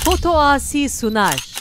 Foto Asi sunar.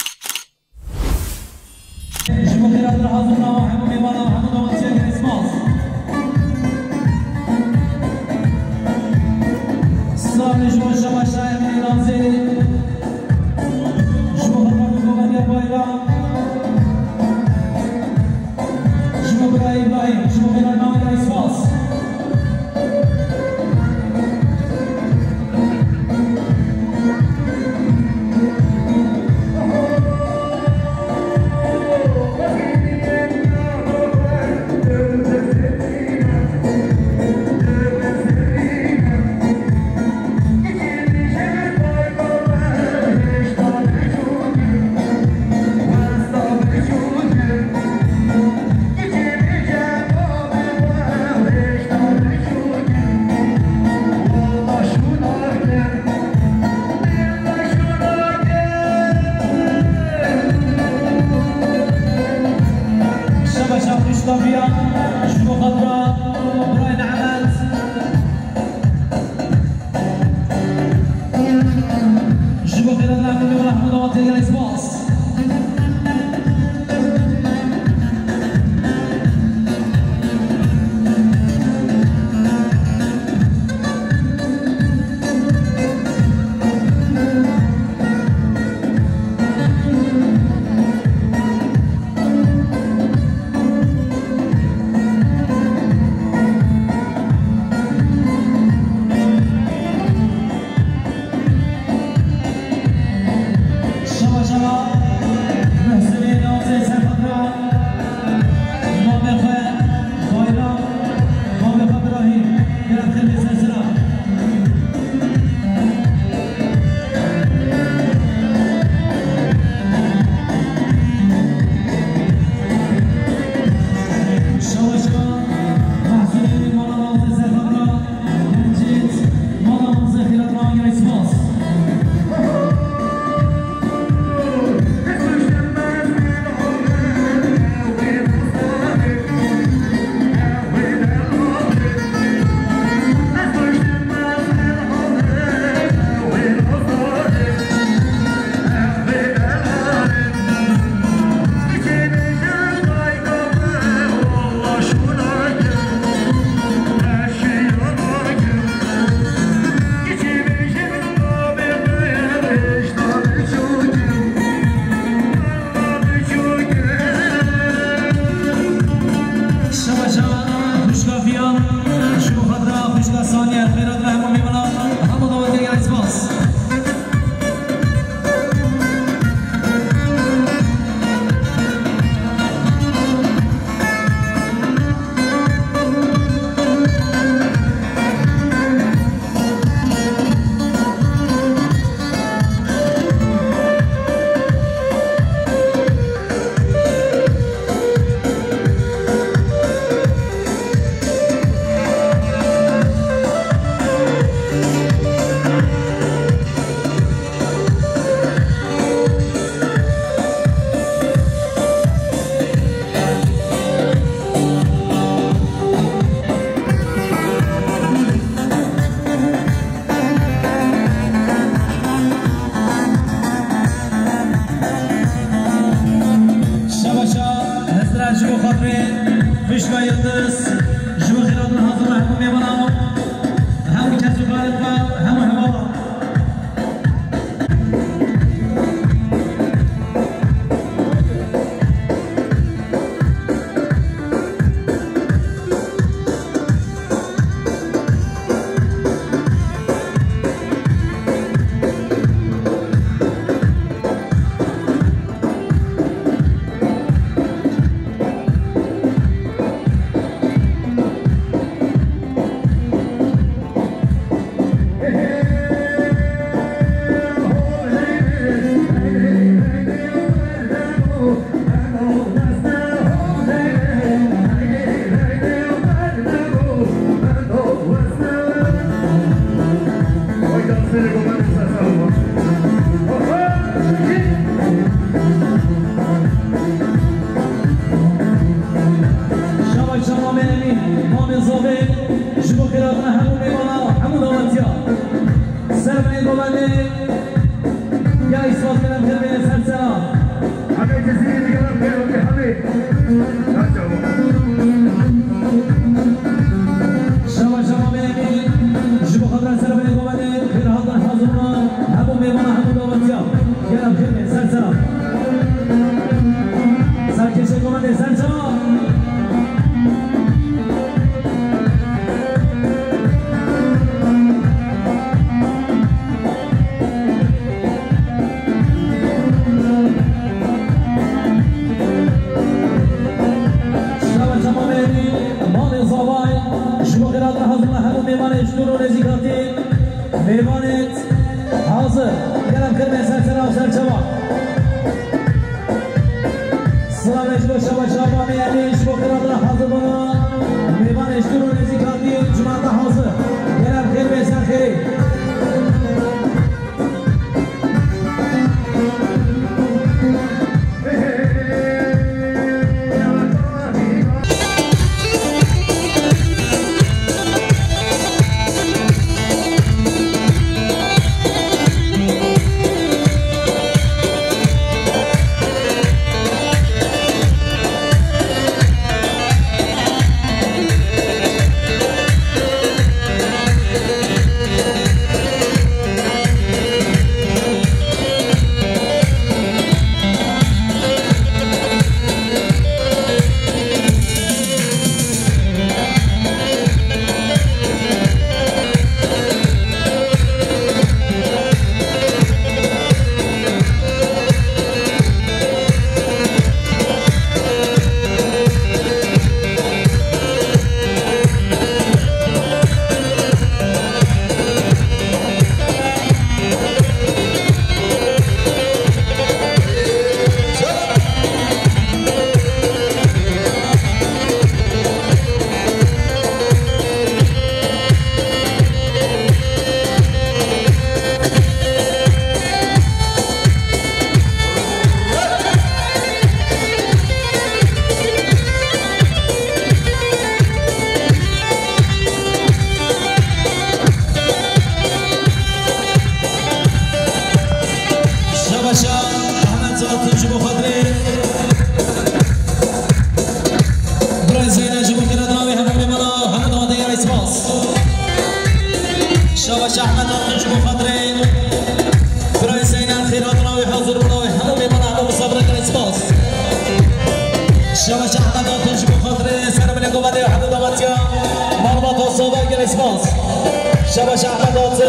شباش احمدات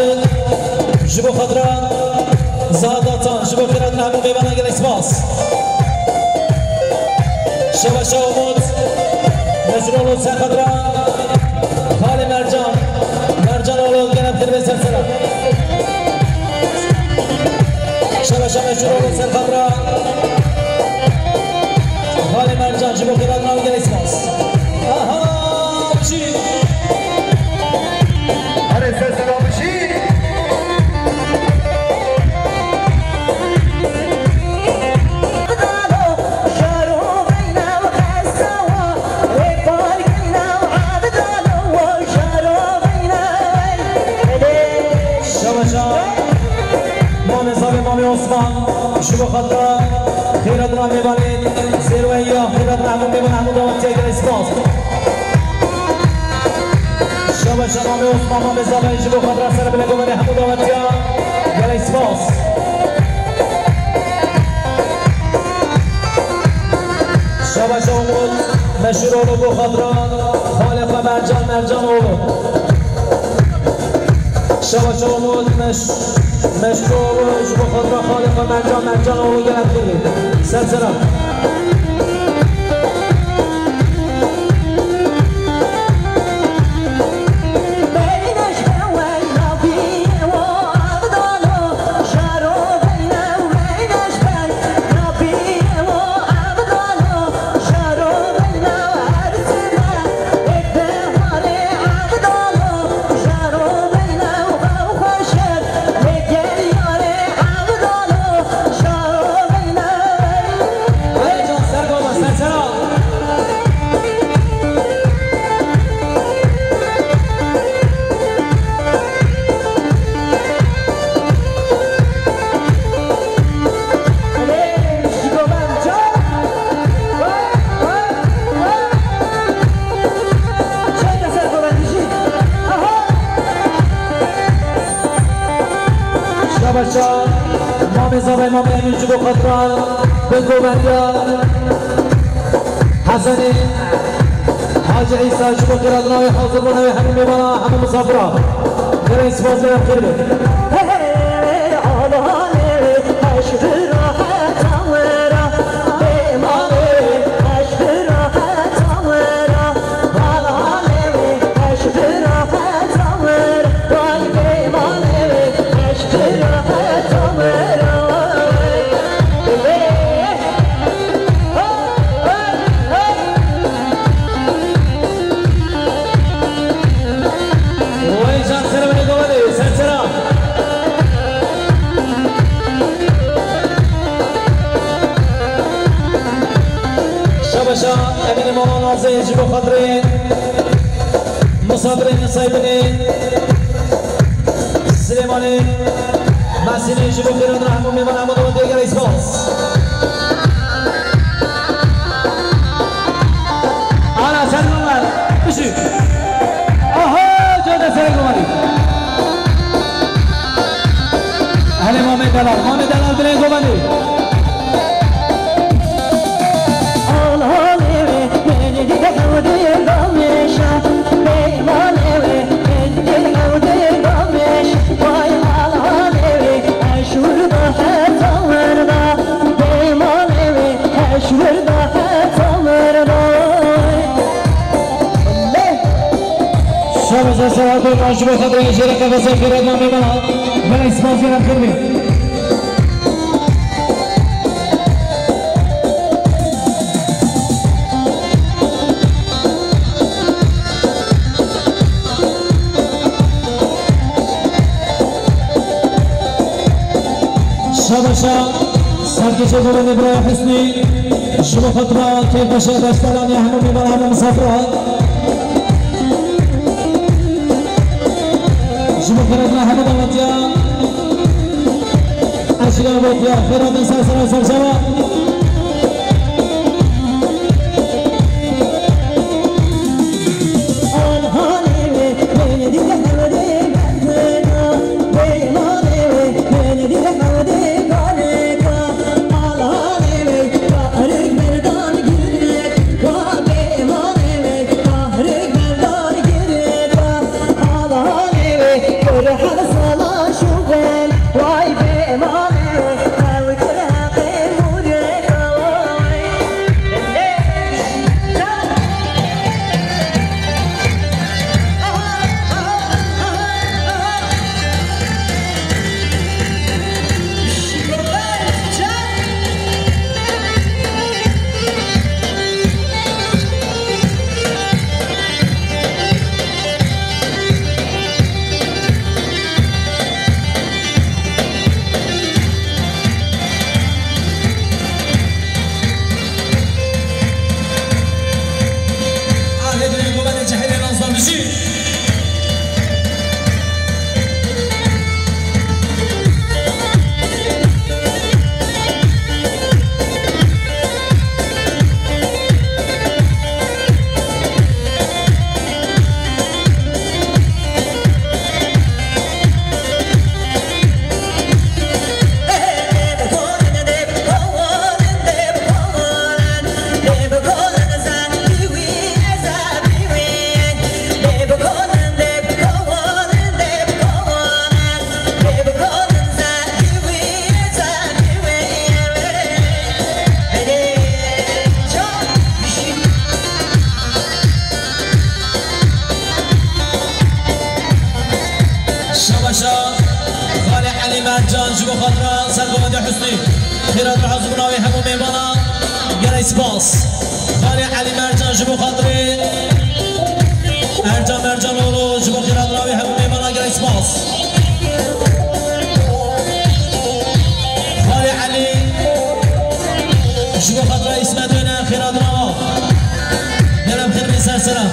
جبو خضران زاداتان جبو خیرات نهمو میبانن گل اسماس شباش آمود مجرولو سر خضران خالی مرجان اولو گلم خیر به سلسلم شباش مجرولو سر خضران خالی مرجان جبو خیرات نهمو گل اسماس آها چی شبو خطرة خيرات رامي بانين سيروية خيرات رامي بانين دوات تيجر اسماس شبا شمامي عثمان مامي زابين شبو خطرة سر بلقو بني حمو دوات تيجر اسماس شبا شمامود مشهور اولو بو خطرة خالق مرجان اولو شبا شمامود مشروعش بخاطر خالق مرجان اولو گرد کنید سلسلم شبشان مام زبای مام امین جبو خطران بگو بندیا حسنی حاج عیسی جبو قرادناوی حاضر بناوی همه میبانا همه مسافران در اسفاز دارم خیلی امین مولانا نازه جبو خضره مصابرین صاحبین سلیمانی مسیلی جبو خیران رحمو میمان احمد و دیگر اسپاس آنا سر نومد بشی آها جاده سر نومدی اهل مامی دلال بلین گومدی شب سوال به ماشو بخاطر این شیر قفسه خیرات ما میمانا من اسپانسی هم خیلی شبشا سرکشه بلند ابراهیم حسنی شما خطران که بشه دستالان یا همه میمانا همه مسافران شما خیراتنا همه دامتیان اشیاء بودیا خیرات انسان سرشما مرجان جبو خضراء سرقومد حسني خيرات الحظ بناوي همو ميمانا قرأي سباس خالي علي مرجان جبو خضري مرجان اولو جبو خيرات راوي همو ميمانا قرأي سباس خالي علي جبو خضراء اسمدونا خيرات راوي قرأب خير من سرسرة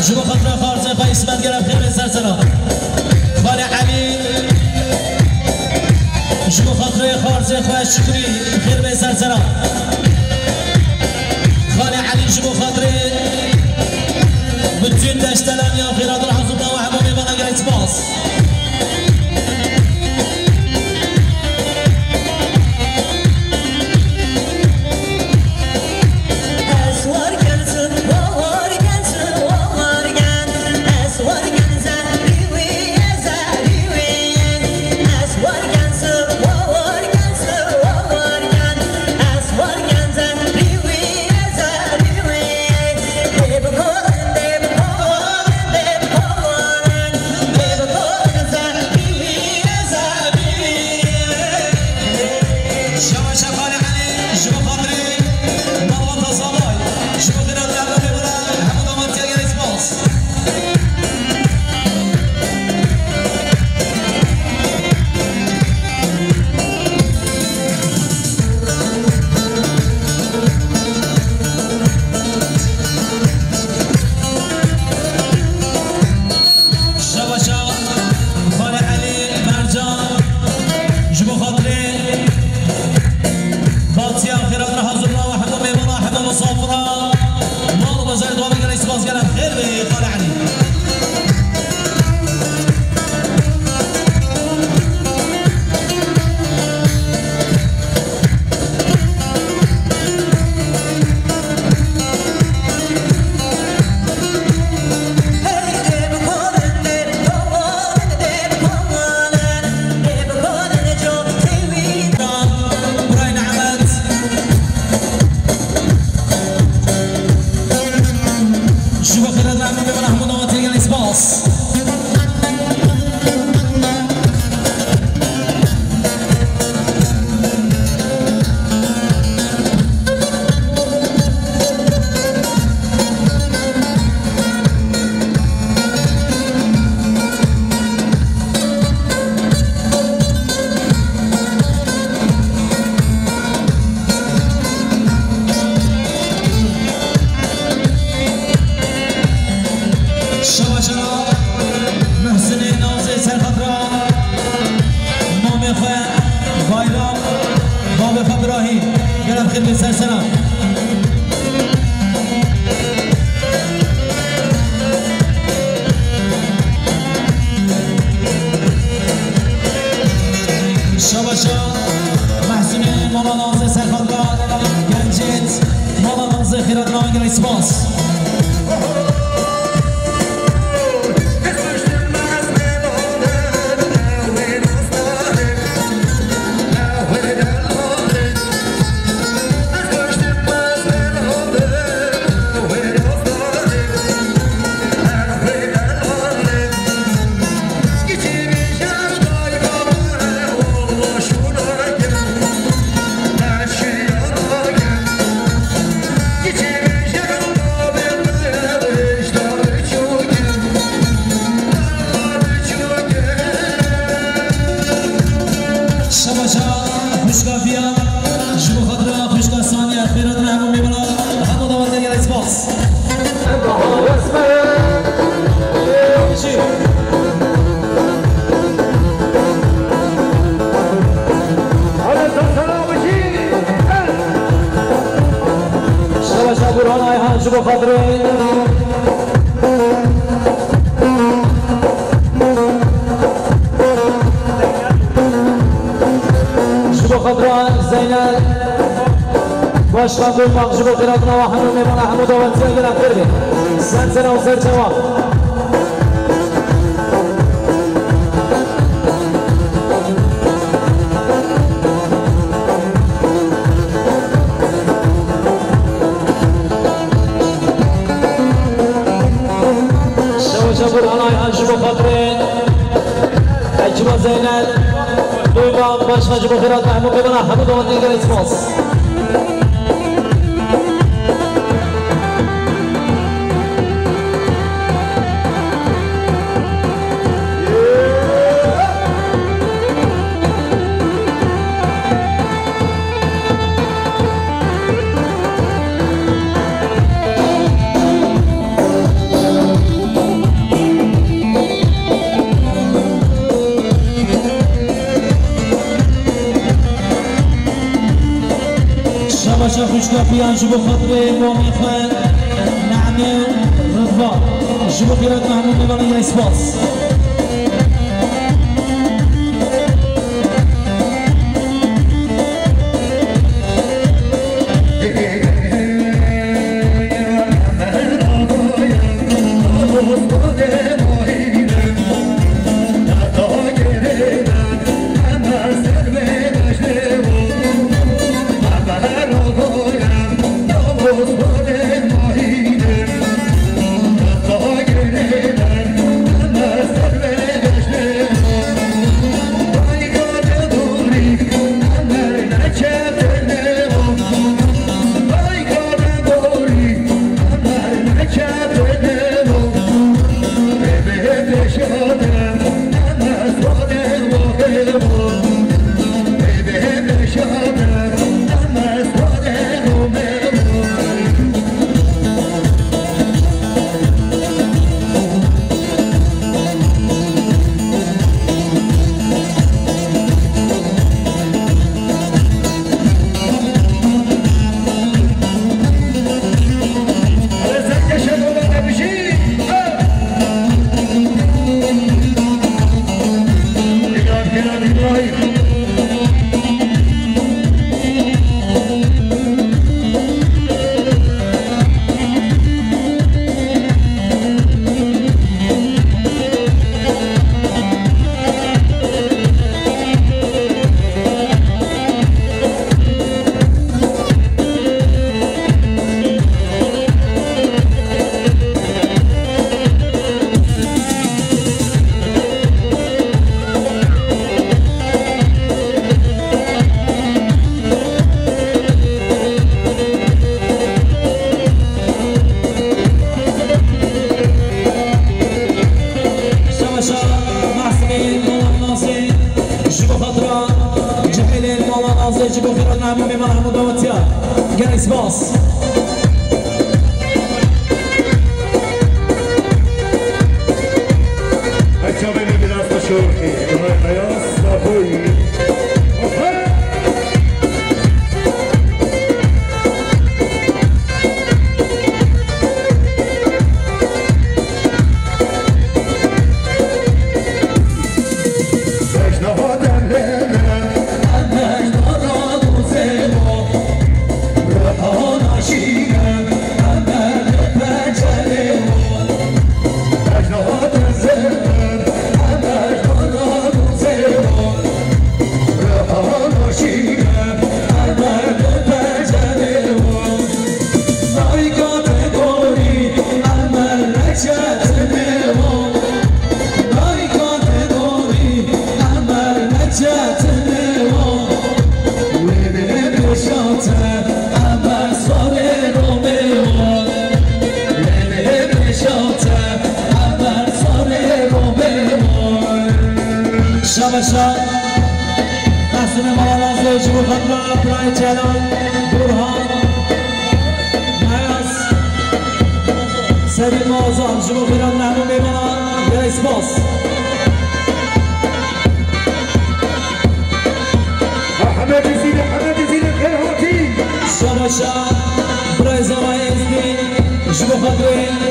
جبو خضراء خارزي خواهي اسمد قرأب خير من سرسرة خالي علي شما خاطره خارزه خواه شکری خیر به سرسرا خاله علی شما خاطره بتون دشتلان یا خیرات الحظوبه و همه میبانه گریت باز بایرام باب ابراهیم گرم خدمت سرسرم شاباشا محسن مالا نازه سرخانگان گنجت مالا نازه خیرات نامنگر اسپاس شبو خضرين شبو خضران زينال باشقان بالماغ شبو قراتنا وحنون ميمون حمود وانسان قرات كربي سنسنا وسر جواب اجوا زينال دوما باش نجيبو خيرات محمود بن حمود ونيجر اسماس شباشا خوشگاهیان جبو خاطر مومی خان نعمه رضوان جبو خیرات محمود میبانه یا اسپاس Boss. Beni biraz da şorki, beyaz da boyu. شبشان محسن مولانا زوجی و خطرا برای جلال برهان نیاز سبیل موزان جمو خیران نحنو میمانان یا اسپاس حمد زین خیراتی شبشان برای زمای ازدین جمو خطره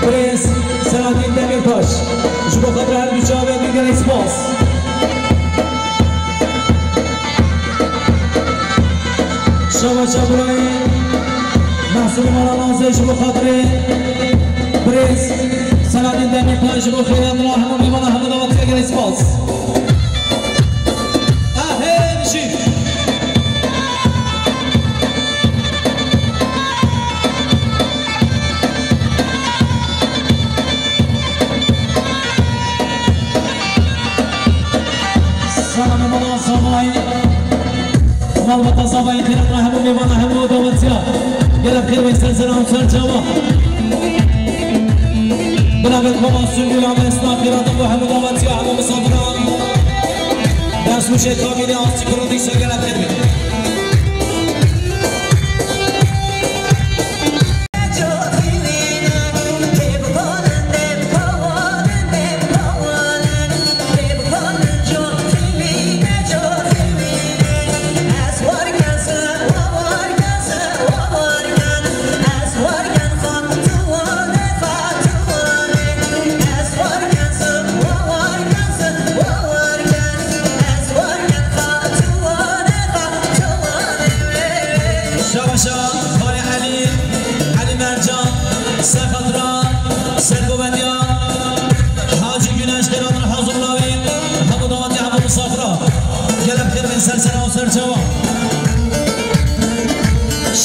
پرنس سلامین دمیر پاش جمو خطره هر بیچاره دیگر اسپاس شبشان برای محسن مولانا زوجی و خطره پرنس سلامین دمیر پاش جمو خیران را همون میمانه همون دواتی دیگر اسپاس مالبات صباحی خیرات را همون میوانه همون دواتیا گرفت خیر بیستر سلام سر جوا بنابرای کماسون گلام اسنا خیرات و همون دواتیا همون مسافران دست موشه کاملی آسی کرودیسا گرفت خیر بید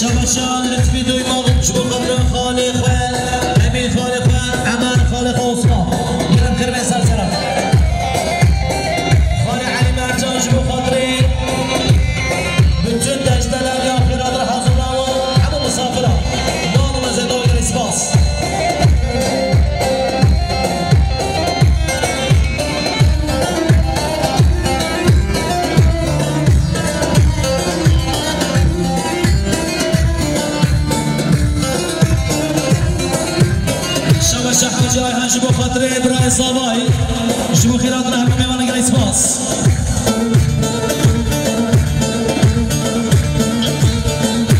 شبشان لطفی دوی ماغم جبو قدر خالق و امین خالق و امان خالق و اصلا گرم کرمه سرسرم خالق علی مرجان جبو قدری بجن دشتلر یا خیرات را حاضر و همه مسافرم دانم از اداگر اسپاس جای هم شبو خاطر برای صباحی شبو خیرات را همه میوانه گر اسپاس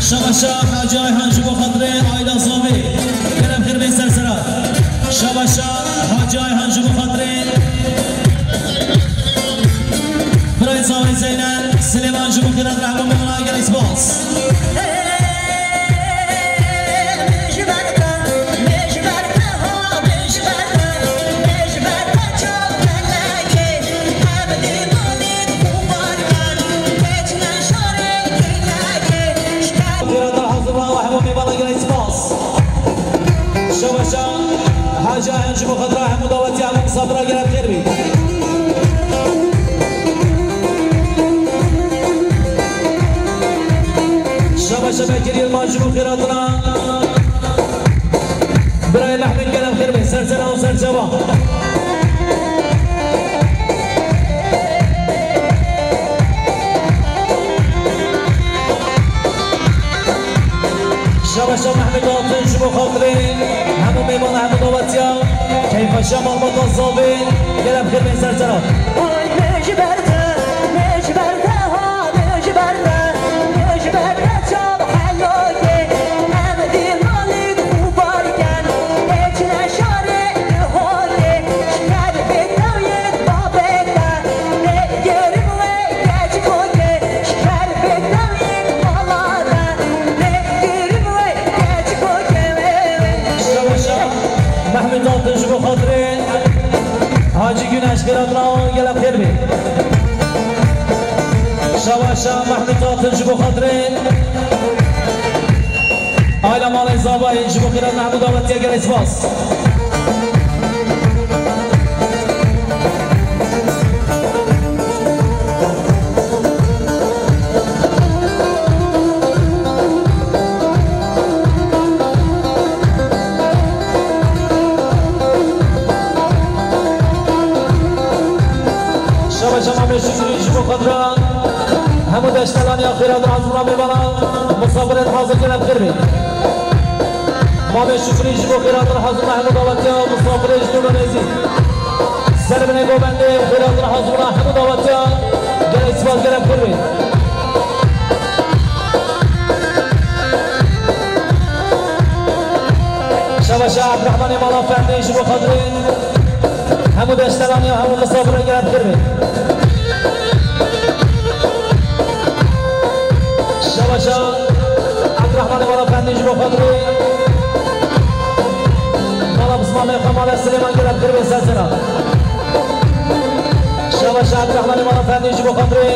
شبشا جای هم شبو خاطر آیدا صابی گرم خیر بیستر سرا شبشا جای هم شبو خاطر برای صابی زینن سلیمان شبو خیرات را همه میوانه گر اسپاس حاجة هنجمو خضراء هم مدواتي على مسافرة قلب خيربي شبا كريم ماجمو خيراتنا براي محمد قلب خيربي سرسنا وسر جوا شبا محمد واطن جمو خاطرين همو میمانه همو دواتیا کیف شمال با تازابین گرم خیر بین سرسران میجی برده ها میجی برده چاب حلوگه همه دیمالی خوبارگن هیچ نشاره نهاره شکر بکنوید با بکن نگرم و گچ کنه شکر بکنوید مالاره نگرم و گچ کنه محمد آتش بخاطره حاجی گنش خیرات را گلم خیر شواشا محمد قاتل جبو خاطرين عائلة مالي زاباي جبو خيرات محمود آبادتيا گل اسپاس همو دشتلانی آخیرات رازمنا میبانم مسافرت حاضر کنم خیرمی ما به شکریش با خیرات حاضر محمود آبادی ها مسافرش دون نیزی سر بینه گوبنده خیرات حاضر محمود آبادی ها گل اسپاس کنم خیرمی شباشه عبدالرحمن مالا فردیش با خاطرین همو دشتلانی ها همو مسافرت کنم خیرمی شباشا عبدالرحمن مالا فندیش بخاطری مالا بسمان خمال سلیمان گرد کربه سلسله شباشا عبدالرحمن مالا فندیش بخاطری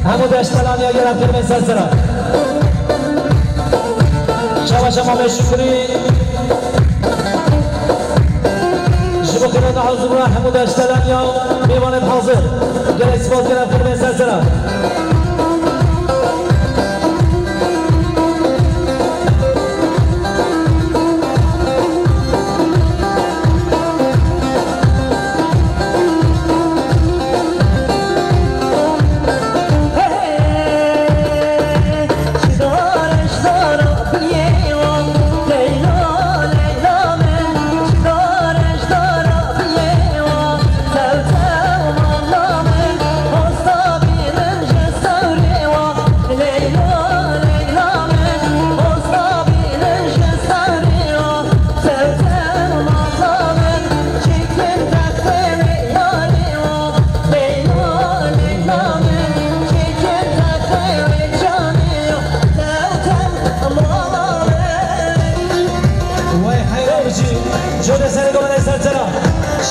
همو دشتلانی ها گرد کربه سلسله شباشا مالا شکری جبو خیرات حاضر همو دشتلانی ها میوانت حاضر گرد اسپاس گرد کربه سلسله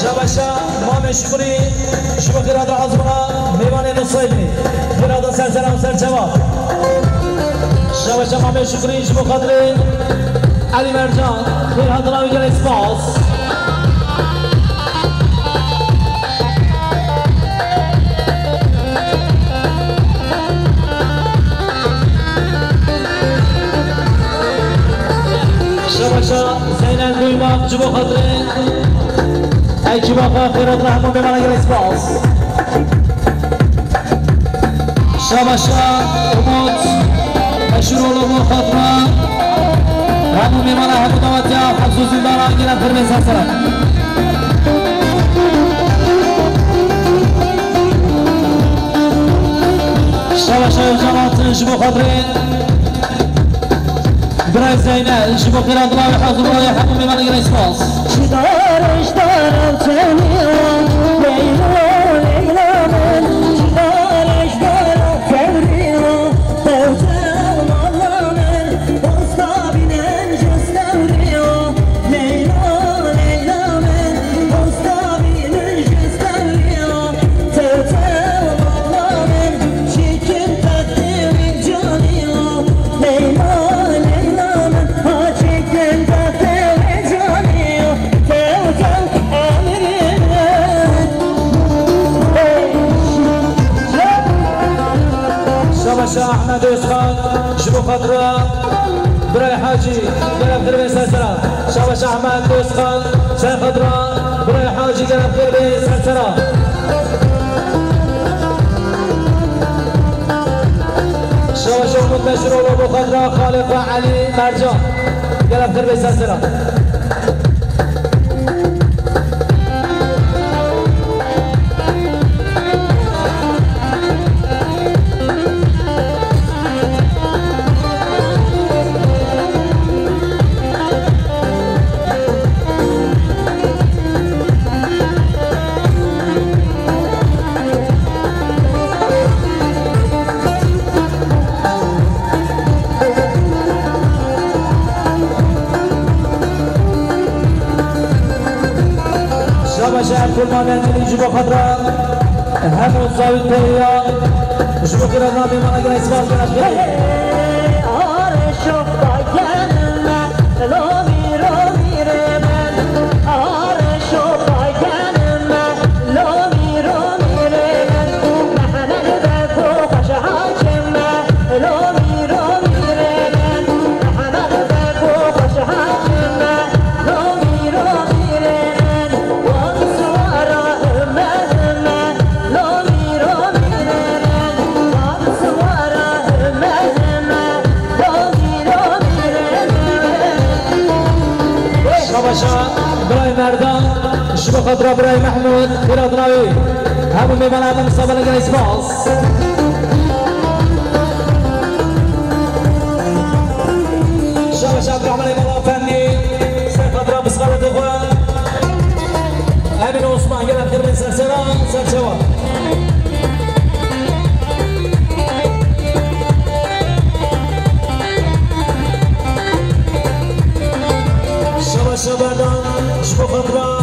شباشا مام شکری شما خیرات عظمنا میوان نصیبی خیرات سلسله و سرچوا شباشا مام شکری شما خاطری علی مرجان خیرات راوی گل اسپاس شباشا زینل دویمام شما خاطری ایکی باقا خیرات رحمان بمانه گل اسپاس شباشا امود مشهور علوم خاطره رحمان بمانه حمود آبادی ها خصوصی داران گلن فرمی سلسله شباشا جماعت شبو خاطرین برای زینل شبو خیرات رحمان حاضر رای حمود بمانه گل اسپاس دارش دارم تنیام لیلا لیلا من دارش دارم فوریام دوتم الله من بستا بینن جستوریام لیلا لیلا من بستا بینن جستوریام دوتم الله من چیکن تقدیم جانیام لیلا لیلا من ها چیکن تقدیم جانیام شباشا احمد اسخان شبو خاطره برای حاجی گرم کربه سلسله شباشا احمد اسخان شای خاطره برای حاجی گرم کربه سلسله شباشا امود مشهور و خاطره خالق و علی مرجان گرم کربه سلسله شهر كل ما ننزل يجيبوا خضراء همو الزاوية التهيئة شو خير النبي ما نقدر نسمع كلام آرشو باگنم لومی رومی رمن آرشو باگنم لومی رومی رمن محمد بگو خوش حاکم لومی رومی رمن محمد بگو خوش حاکم لومی رومی رمن وان سوارا همه لومی رومی رمن وان سوارا همه شباشا برای مردان شبا خاطر برای محمود خیرات راوی همون میمانه همون مصابه لگن اسماس شباشا عبدالرحمن ایمالا فنی سر خاطر بسخالت خواه امین عثمان گلت خیر من سرسران سرچوا شبردان شبو خطرة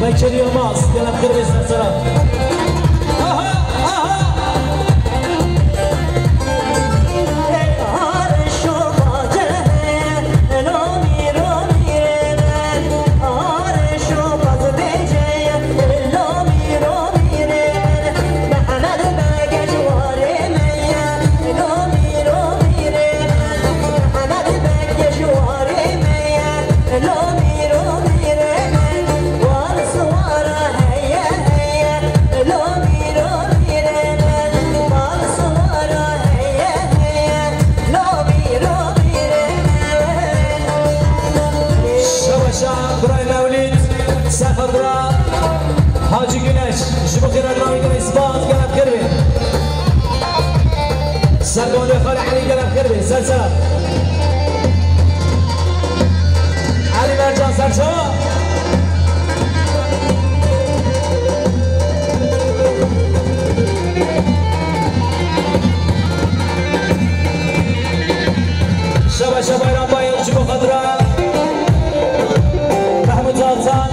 بكر يوماس يلا بخير بيسرسران حاجی گنش شبو خیر اقرامی گل اثبات گلب خیر بین سرگانده خالی علی گلب خیر بین سر علی مرجان سر شبا ایران باید شبو خضرا محمود زادزان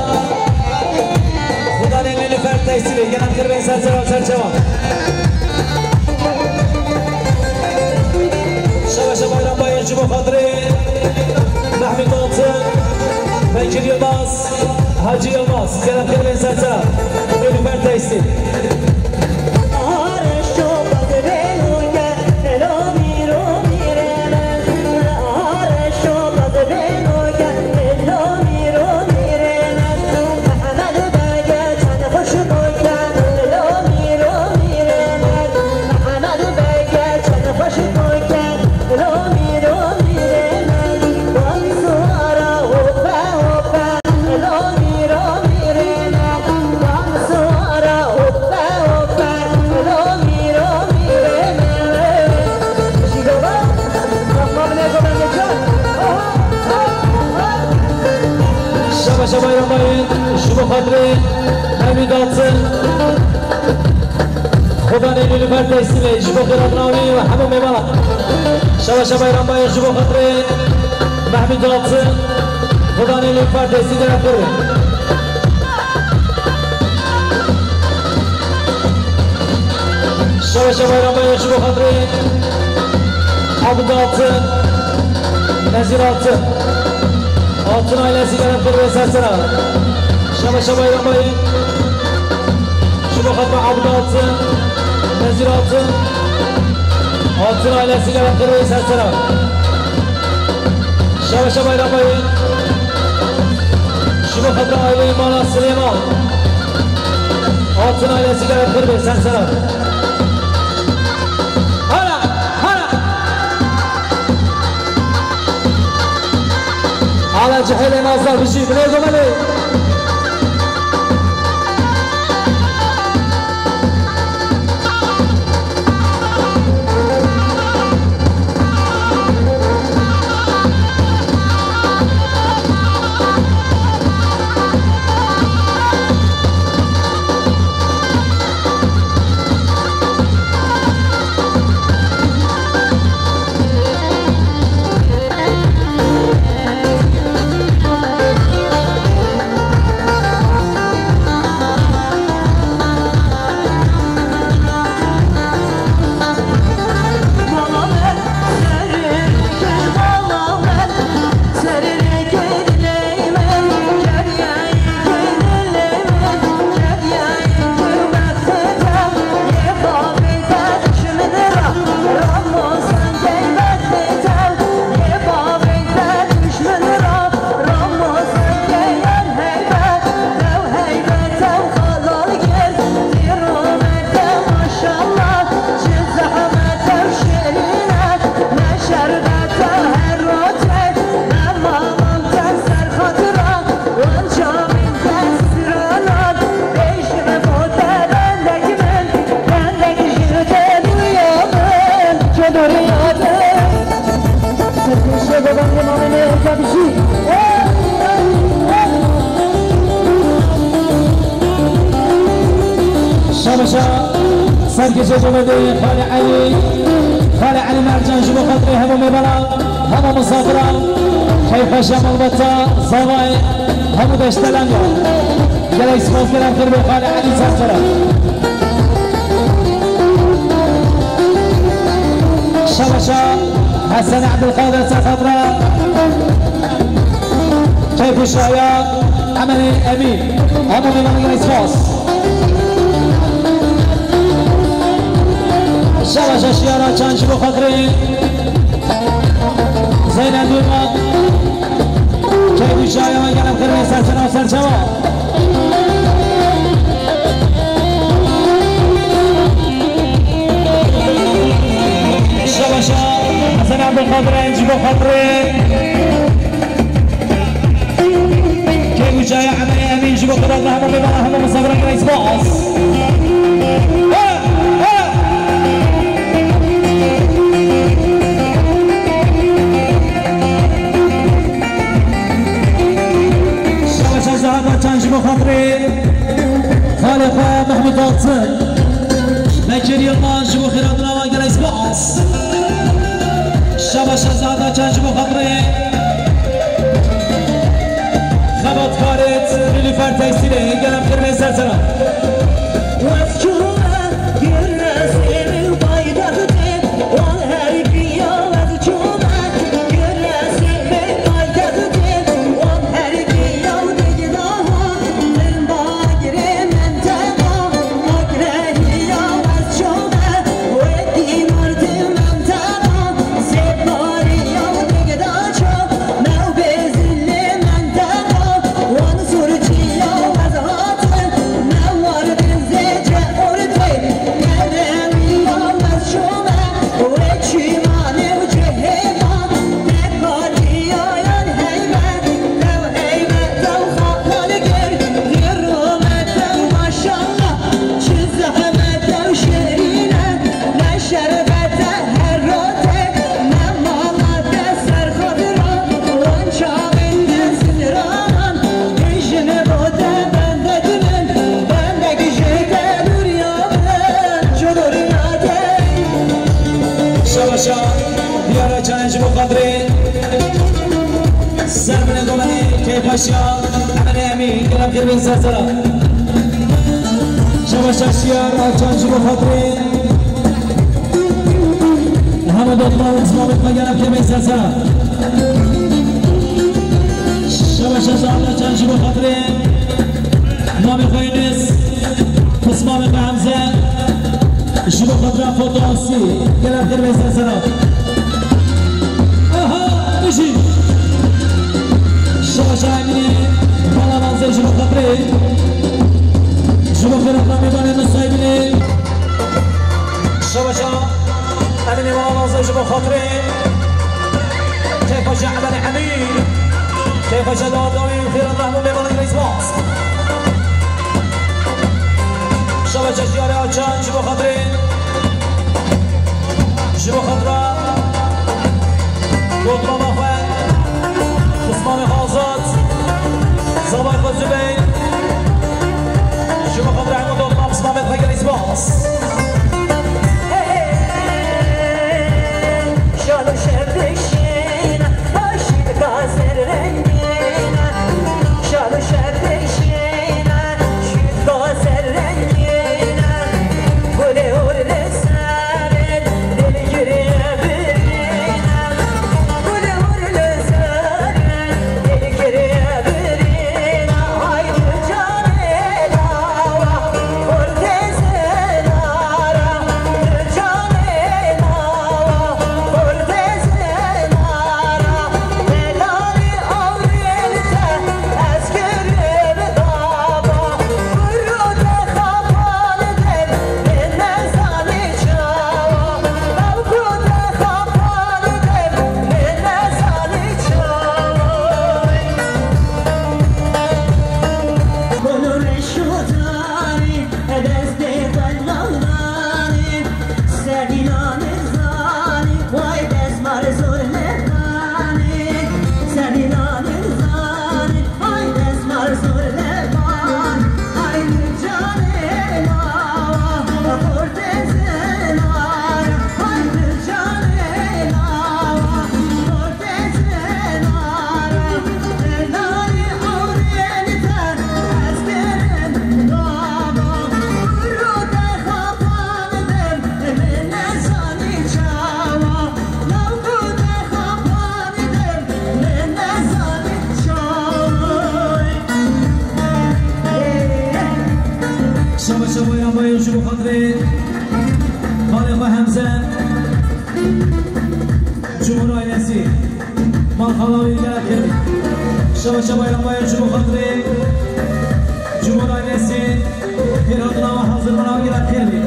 خدا نیلی فرد تیسیلی گلب خیر بین سر جوان شبا ایران باید شبو خضری محمود زادزان بکر یلماز حاجی یلماز گلب خیر بین سر نیلی فرد تیسیلی شبا ایران باید شبو خاطره همین دادسن خدا نیلی فرد ایستیله شبو خیرات نامی و همون میمالا شبا ایران باید شبو خاطره محمید دادسن خدا نیلی فرد ایستیده رفت کرده شبا ایران باید شبو خاطره عبد دادسن نزیر دادسن Altın ailesi gelen kırmızı sersera. Şaba İran Bayı. Şubu Fatma Abd Altın. Nezir Altın. Altın ailesi gelen kırmızı sersera. Şaba İran Bayı. Şubu Fatma aile İmana Süleyman. Altın ailesi gelen kırmızı sersera. على جحيل ناصر بشي بليغو ملي دنیاته سرکشه بابم امامه کبشی شبشا سرکشه جمده خال علی مرجان جبو خطری همو میبلا همو مسافران كيف شمال بطا صواي همو دشتلنگا گله اسماس گلم خیر به خال علی سرسرا شبشا حسن عبد القادر سخطرا كيف الشايا عمل امين همو میبلا گله اسماس شبشا شیارا چند جبو خطری زين الدوما كيف شايا من قلم خير سرسنا وسرسوا شبشا حسن عبد القادر ينجبوا خطرين كيف شايا عملي امين جبوا قدر الله هم ببلا هم مصبرين رئيس باص خاطري خالق محمود واطن بكر يلمان جبو خيراتنا واقع اسباس شبش زاده كان جبو خاطري خبط كارت اللي فرتي سيلي قلم خير سلسله اشياء انا امين كلام كبير سلسله شبش اشياء راجان جبو خاطرين محمد الله اسمه كلام كبير سلسله شبش اشياء راجان جبو خاطرين مامي خوينس اسمه حمزه جبو خاطر فوتوسي كلام كبير سلسله اها نجي شايمني بالا منزل جبو خطري جبو خيراتنا ميباني نصايبني شبشا أمني بالا منزل جبو خطري كيف جعل الحميد كيف جدار دوين خيراتنا ميباني رئيس باص شبشا جياري عجان جبو خطري جبو خطرة قطرة مخوان عثمان خازات زباي خود زبين شما خاطر همون دولنا عثمان بتفكر اسباس شالو شردشين هاشي بكاسر رنجين شالو شردشين شي بكاسر رنجين قولي قولي باید شما خاطره خالق و همزه جمهور آینسی مال خلاوی گرد کردی شما باید شما خاطره جمهور آینسی پیرادنا و حاضر مناو گرد کردی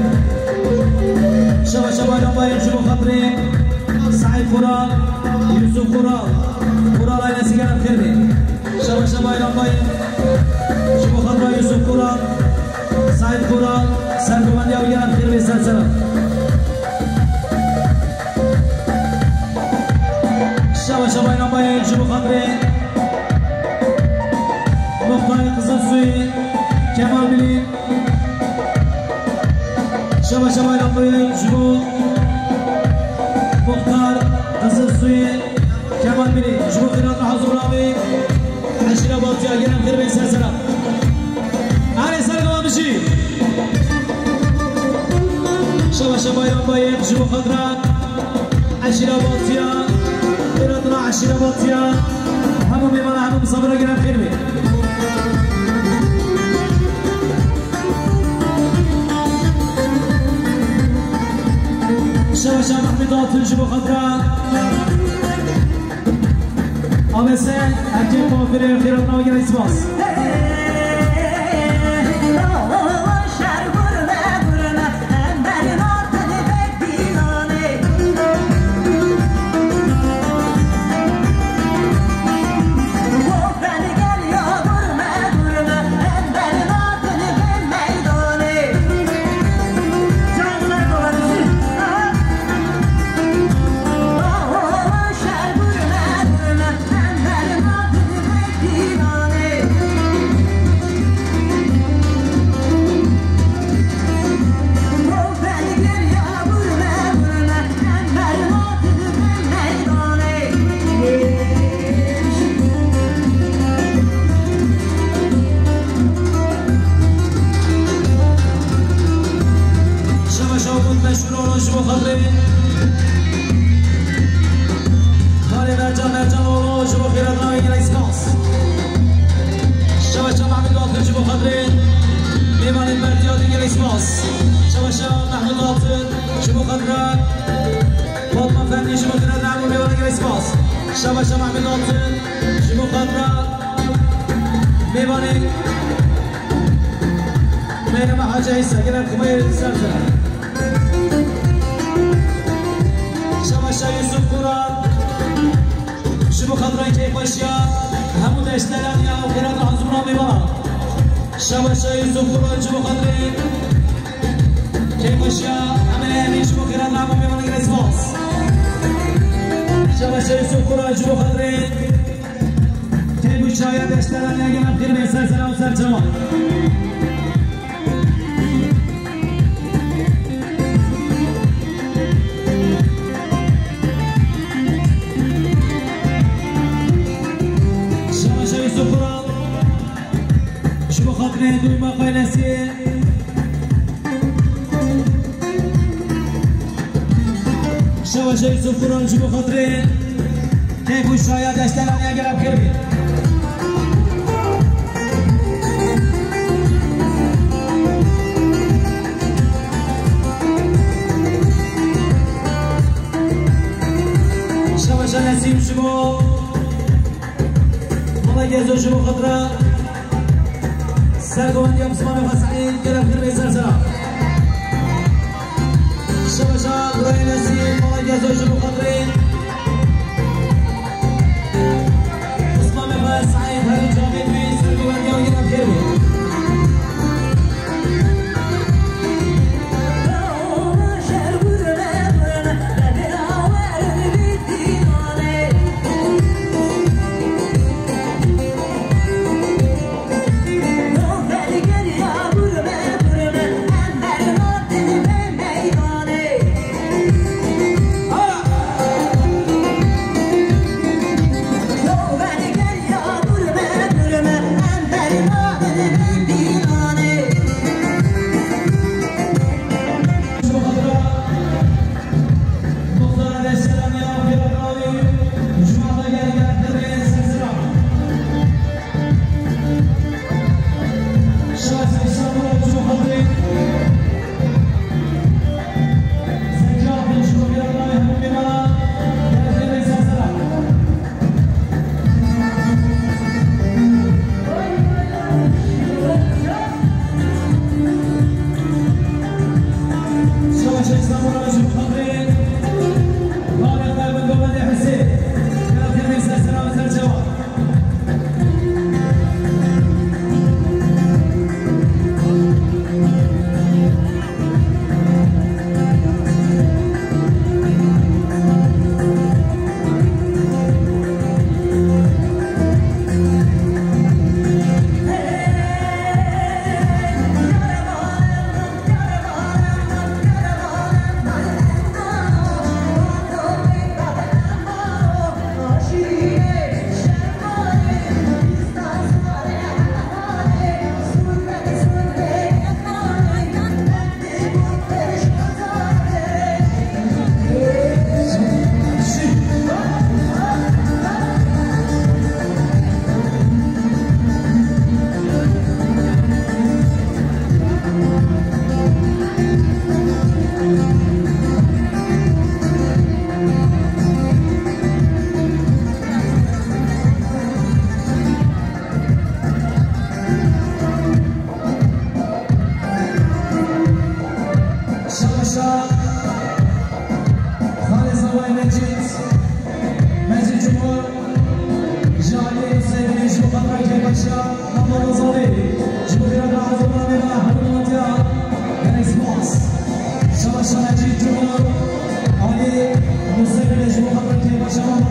شما باید شما خاطره سعید خورال یوسف خورال آینسی گرد کردی شما باید شما خاطره یوسف خورال سعید خورال سرگومندی ها گرد کردی سلسله شما اینا باید شما خاطره مختار قزل سوی کمال بلی شما اینا باید شما مختار قزل سوی کمال بلی شما خیرات حضور رامی عشیره باطی ها گرم خیر بین سلسله علی سرگوان بشی شما اینا باید شما خاطره عشیره باطی ها ایرادنا عشیره باطیا همون میمانه همون مصابره گرم خیر بید شما محمد آتون شما خطره آمسه اکیم موفره خیرادنا و گرم اسماس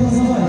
الزواج